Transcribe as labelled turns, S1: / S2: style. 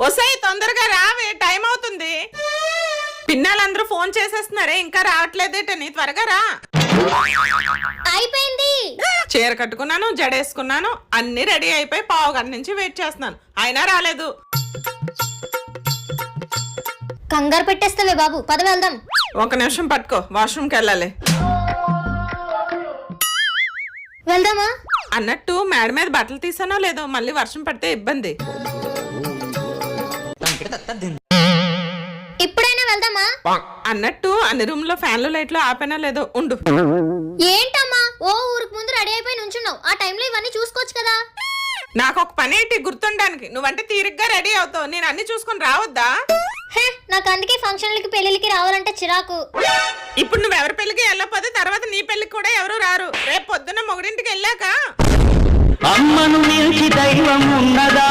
S1: ఒసేయ్ తొందరగా రావే, టైం అవుతుంది. పిన్నాలందరూ ఫోన్ చేసేస్తున్నారే, ఇంకా రావట్లేదేటని, త్వరగా రా.
S2: అయిపోయింది.
S1: చీర కట్టుకున్నాను, జడేసుకున్నాను, అన్ని రెడీ అయిపోయి పావు గంట నుంచి వెయిట్ చేస్తున్నాను, అయినా రాలేదు.
S2: కంగారు పెట్టేస్తావే బాబు, పద వెళ్దాం.
S1: ఒక నిమిషం పట్టుకో, వాష్రూమ్కి వెళ్ళాలి.
S2: వెళ్దామా?
S1: అన్నట్టు మేడ మీద బట్టలు తీసానో లేదో, మళ్ళీ వర్షం పడితే ఇబ్బంది.
S2: ఇప్పుడైనా వెళ్దామా?
S1: అన్నట్టు అన్ని రూమ్ లో ఫ్యాన్లు లైట్లు ఆపేనా లేదో, ఉండు.
S2: ఏంటమ్మా ఓ ఊరికి ముందు రెడీ అయిపోయి నుంచున్నావు, ఆ టైంలో ఇవన్నీ చూసుకోవచ్చు కదా.
S1: నాకు ఒక పని ఏంటి గుర్తుండడానికి, నువ్వంటే తీరిగ్గా రెడీ అవుతావు, నేను అన్ని చూసుకుని రావద్దా?
S2: నాకు అందుకే ఫంక్షన్లకి పెళ్లికి రావాలంటే చిరాకు.
S1: ఇప్పుడు నువ్వు ఎవరి పెళ్లికి వెళ్ళకపోతే తర్వాత నీ పెళ్లికి కూడా ఎవరు రారు. రేపు పొద్దున్న మొగుడింటికి వెళ్ళాక
S3: అమ్మను మించి దైవం ఉన్నదా?